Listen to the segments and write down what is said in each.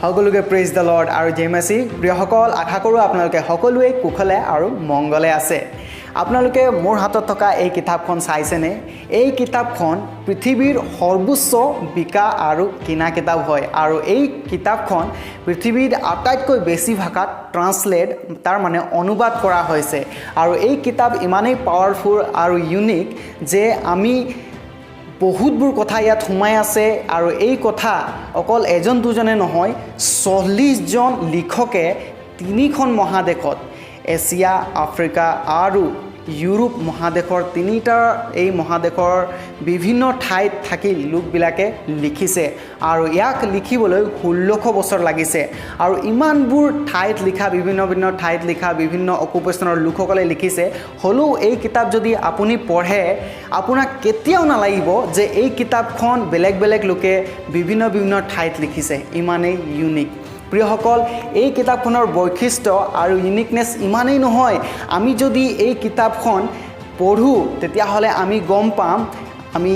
সকলোকে praise the lord আৰু জয় Messi প্ৰিয়সকল আশা কৰোঁ আপোনালোকে সকলোৱে কুশলে আৰু মংগলে আছে আপোনালোকে মোৰ হাতত থকা এই কিতাপখন চাইছেনে এই কিতাপখন পৃথিৱীৰ সৰ্বোচ্চ বিকা আৰু কিনা কিতাপ হয় আৰু এই কিতাপখন পৃথিৱীৰ আটাইতকৈ বেছি ভাষাত ট্ৰান্সলেট তাৰ মানে অনুবাদ কৰা হৈছে আৰু এই কিতাপ ইমানেই পাৱাৰফুল আৰু ইউনিক যে আমি বহুতবোৰ কথা ইয়াত সোমাই আছে আৰু এই কথা অকল এজন দুজনে নহয় 40 জন লিখকে তিনিখন মহাদেশত এছিয়া আফ্ৰিকা আৰু ইউৰোপ মহাদেশৰ তিনিটা এই মহাদেশৰ বিভিন্ন ঠাইত থাকি লোকবিলাকে লিখিছে আৰু ইয়াক লিখিবলৈ 1600 বছৰ লাগিছে আৰু ইমানবোৰ ঠাইত লিখা বিভিন্ন ঠাইত লিখা বিভিন্ন অকুপেশ্যনৰ লোকসকলে লিখিছে হলেও এই কিতাপ যদি আপুনি পঢ়ে আপোনাক কেতিয়াও নালাগিব যে এই কিতাপখন বেলেগ লোকে বিভিন্ন ঠাইত লিখিছে ইমানেই ইউনিক প্ৰিয়সকল এই কিতাপখনৰ বৈশিষ্ট্য আৰু ইউনিকনেছ ইমানেই নহয় আমি যদি এই কিতাপখন পঢ়ো তেতিয়াহ'লে আমি গম পাম আমি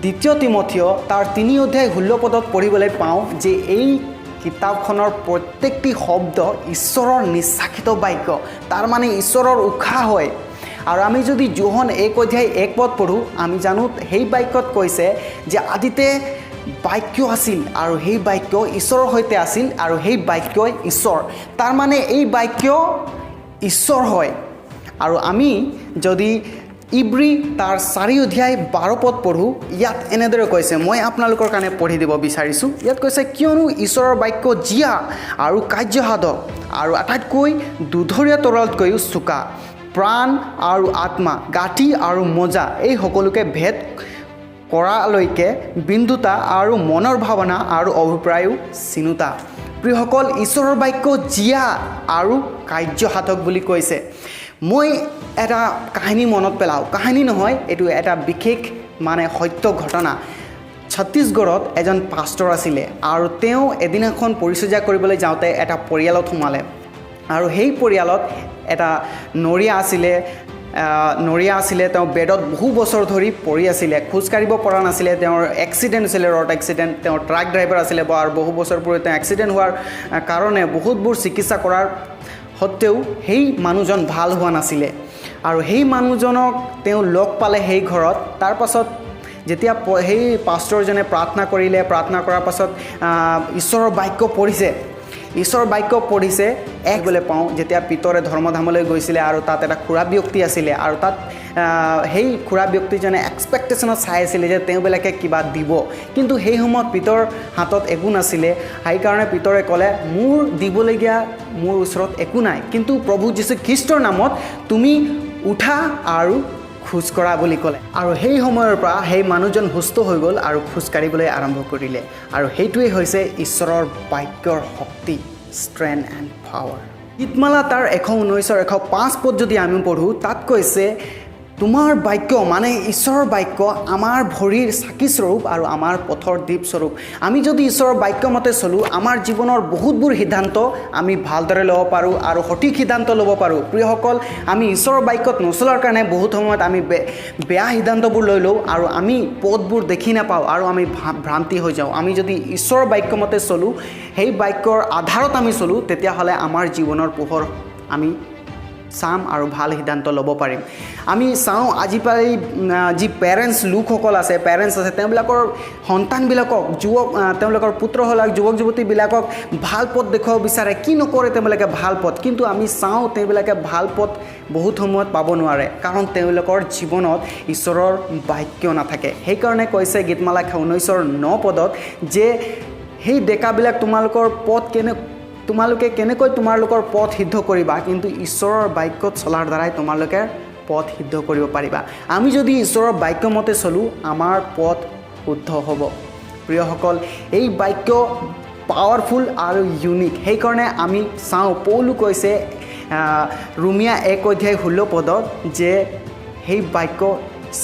দ্বিতীয় তিমথিয় তাৰ 3 অধ্যায় 16 পদত পঢ়িবলৈ পাওঁ যে এই কিতাপখনৰ প্ৰত্যেকটি শব্দ ঈশ্বৰৰ নিশ্চাসিত বাক্য তাৰ মানে ঈশ্বৰৰ উৎসাহ হয় আৰু আমি যদি যোহন 1 অধ্যায় 1 পদ পঢ়ো আমি জানো সেই বাক্যত কৈছে যে আদিতে বাক্য আছিল আৰু সেই বাক্য ঈশ্বৰৰ সৈতে আছিল আৰু সেই বাক্যই ঈশ্বৰ তাৰ মানে এই বাক্য ঈশ্বৰ হয় আৰু আমি যদি ইব্ৰী তাৰ 4 অধ্যায় 12 পদ পঢ়ো ইয়াত এনেদৰে কৈছে মই আপোনালোকৰ কাৰণে পঢ়ি দিব বিচাৰিছোঁ ইয়াত কৈছে কিয়নো ঈশ্বৰৰ বাক্য জীয়া আৰু কাৰ্যসাধক আৰু আটাইতকৈ দুধৰীয়া তৰোৱালতকৈও চোকা প্ৰাণ আৰু আত্মা গাঁঠি আৰু মজা এই সকলোকে ভেদ কৰালৈকে বিন্দুতা আৰু মনৰ ভাৱনা আৰু অভিপ্ৰায়ও চিনুতা প্ৰিয়সকল ঈশ্বৰৰ বাক্য জীয়া আৰু কাৰ্যসাধক বুলি কৈছে মই এটা কাহিনী মনত পেলাওঁ কাহিনী নহয় এইটো এটা বিশেষ মানে সত্য ঘটনা ছত্তীশগড়ত এজন পাষ্টৰ আছিলে আৰু তেওঁ এদিনাখন পৰিচৰ্যা কৰিবলৈ যাওঁতে এটা পৰিয়ালত সোমালে আৰু সেই পৰিয়ালত এটা নৰিয়া আছিলে তেওঁ বেডত বহু বছৰ ধৰি পৰি আছিলে খোজ কাঢ়িব পৰা নাছিলে তেওঁৰ এক্সিডেণ্ট হৈছিলে ৰড এক্সিডেণ্ট তেওঁ ট্ৰাক ড্ৰাইভাৰ আছিলে আৰু বহু বছৰ পূৰ্বে তেওঁ এক্সিডেণ্ট হোৱাৰ কাৰণে বহুতবোৰ চিকিৎসা কৰাৰ সত্ত্বেও সেই মানুহজন ভাল হোৱা নাছিলে আৰু সেই মানুহজনক তেওঁ লগ পালে সেই ঘৰত তাৰ পাছত যেতিয়া সেই পাষ্টৰজনে প্ৰাৰ্থনা কৰিলে প্ৰাৰ্থনা কৰাৰ পাছত ঈশ্বৰৰ বাক্য পঢ়িছে গ'লে পাওঁ যেতিয়া পিতৰে ধৰ্মধামলৈ গৈছিলে আৰু তাত এটা খুৰা ব্যক্তি আছিলে আৰু তাত সেই খুৰা ব্যক্তিজনে এক্সপেক্টেশ্যনত চাই আছিলে যে তেওঁবিলাকে কিবা দিব কিন্তু সেই সময়ত পিতৰ হাতত একো নাছিলে সেইকাৰণে পিতৰে ক'লে মোৰ দিবলগীয়া মোৰ ওচৰত একো নাই কিন্তু প্ৰভু যীশু খ্ৰীষ্টৰ নামত তুমি উঠা আৰু খোজ কৰা বুলি ক'লে আৰু সেই সময়ৰ পৰা সেই মানুহজন সুস্থ হৈ গ'ল আৰু খোজ কাঢ়িবলৈ আৰম্ভ কৰিলে আৰু সেইটোৱেই হৈছে ঈশ্বৰৰ বাক্যৰ শক্তি ষ্ট্ৰেংথ এণ্ড পাৱাৰ গীতমালা তাৰ 119-105 পদ যদি আমি পঢ়োঁ তাত কৈছে তোমাৰ বাক্য মানে ঈশ্বৰৰ বাক্য আমাৰ ভৰিৰ চাকিস্বৰূপ আৰু আমাৰ পথৰ দীপস্বৰূপ আমি যদি ঈশ্বৰৰ বাক্য মতে চলোঁ আমাৰ জীৱনৰ বহুতবোৰ সিদ্ধান্ত আমি ভালদৰে ল'ব পাৰোঁ আৰু সঠিক সিদ্ধান্ত ল'ব পাৰোঁ প্ৰিয়সকল আমি ঈশ্বৰৰ বাক্যত নচলাৰ কাৰণে বহুত সময়ত আমি বেয়া সিদ্ধান্তবোৰ লৈ লওঁ আৰু আমি পথবোৰ দেখি নাপাওঁ আৰু আমি ভ্ৰান্তি হৈ যাওঁ আমি যদি ঈশ্বৰৰ বাক্য মতে চলোঁ সেই বাক্যৰ আধাৰত আমি চলোঁ তেতিয়াহ'লে আমাৰ জীৱনৰ পোহৰ আমি চাম আৰু ভাল সিদ্ধান্ত ল'ব পাৰিম আমি চাওঁ আজি পাই যি লোকসকল আছে তেওঁলোকৰ সন্তানবিলাকক তেওঁলোকৰ পুত্ৰসকলক যুৱক যুৱতীবিলাকক ভাল পথ দেখুৱাব বিচাৰে কি নকৰে তেওঁলোকে ভাল পথ কিন্তু আমি চাওঁ তেওঁলোকে ভাল পথ বহুত সময়ত পাব নোৱাৰে কাৰণ তেওঁলোকৰ জীৱনত ঈশ্বৰৰ বাক্য নাথাকে সেইকাৰণে কৈছে গীতমালা 19-9 পদত যে সেই ডেকাবিলাক তোমালোকে কেনেকৈ তোমালোকৰ পথ সিদ্ধ কৰিবা কিন্তু ঈশ্বৰৰ বাক্যত চলাৰ দ্বাৰাই তোমালোকে পথ সিদ্ধ কৰিব পাৰিবা আমি যদি ঈশ্বৰৰ বাক্য মতে চলোঁ আমাৰ পথ শুদ্ধ হ'ব প্ৰিয়সকল এই বাক্য পাৱাৰফুল আৰু ইউনিক সেইকাৰণে আমি চাওঁ পৌলো কৈছে ৰোমিয়া 1 অধ্যায় 16 পদত যে সেই বাক্য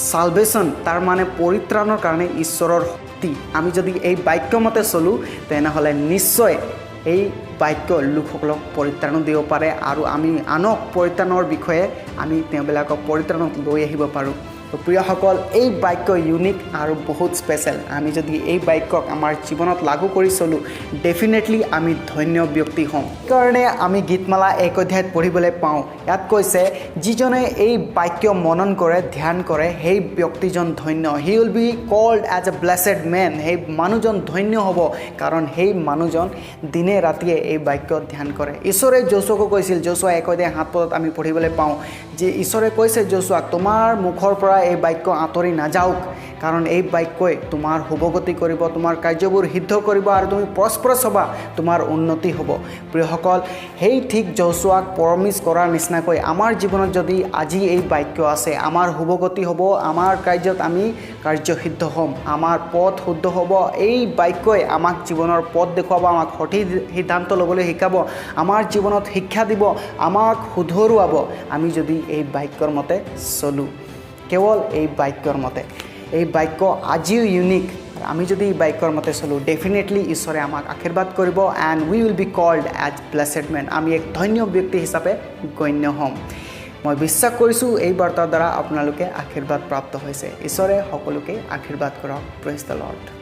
সালভেশ্যন তাৰ মানে পৰিত্ৰাণৰ কাৰণে ঈশ্বৰৰ শক্তি আমি যদি এই বাক্য মতে চলোঁ তেনেহ'লে নিশ্চয় এই বাক্য লোকসকলক পৰিত্ৰাণ দিব পাৰে আৰু আমি আনক পৰিত্ৰাণৰ বিষয়ে আমি তেওঁবিলাকক পৰিত্ৰাণত লৈ আহিব পাৰোঁ তো প্ৰিয়সকল এই বাক্য ইউনিক আৰু বহুত স্পেচিয়েল আমি যদি এই বাক্যক আমাৰ জীৱনত লাগু কৰি চলোঁ ডেফিনেটলি আমি ধন্য ব্যক্তি হ'ম কাৰণে আমি গীতমালা 1 অধ্যায়ত পঢ়িবলৈ পাওঁ ইয়াত কৈছে যিজনে এই বাক্য মনন কৰে ধ্যান কৰে সেই ব্যক্তিজন ধন্য he will be called as a blessed men সেই মানুহজন ধন্য হ'ব কাৰণ সেই মানুহজন দিনে ৰাতিয়ে এই বাক্য ধ্যান কৰে ঈশ্বৰে যোশুৱাক কৈছিল যোশুৱা 1 অধ্যায় 7 পদত আমি পঢ়িবলৈ পাওঁ যে ঈশ্বৰে কৈছে যোশুৱাক তোমাৰ মুখৰ পৰা এই বাক্য আঁতৰি নাযাওক কাৰণ এই বাক্যই তোমাৰ শুভগতি কৰিব তোমাৰ কাৰ্যবোৰ সিদ্ধ কৰিব আৰু তুমি প্ৰস্পৰছ হ'বা তোমাৰ উন্নতি হ'ব প্ৰিয়সকল সেই ঠিক যোশুৱাক প্ৰমিছ কৰাৰ নিচিনাকৈ আমাৰ জীৱনত যদি আজি এই বাক্য আছে আমাৰ শুভগতি হ'ব আমাৰ কাৰ্যত আমি কাৰ্যসিদ্ধ হ'ম আমাৰ পথ শুদ্ধ হ'ব এই বাক্যই আমাক জীৱনৰ পথ দেখুৱাব আমাক সঠিক সিদ্ধান্ত ল'বলৈ শিকাব আমাৰ জীৱনত শিক্ষা দিব আমাক শুধৰুৱাব আমি যদি এই বাক্যৰ মতে চলোঁ কেৱল এই বাক্যৰ মতে এই বাক্য আজিও ইউনিক আমি যদি এই বাক্যৰ মতে চলোঁ ডেফিনেটলি ঈশ্বৰে আমাক আশীৰ্বাদ কৰিব and we will be called as blessed men আমি এক ধন্য ব্যক্তি হিচাপে গণ্য হ'ম মই বিশ্বাস কৰিছোঁ এই বাৰ্তাৰ দ্বাৰা আপোনালোকে আশীৰ্বাদ প্ৰাপ্ত হৈছে ঈশ্বৰে সকলোকে আশীৰ্বাদ কৰক প্ৰেইজ দ্য লৰ্ড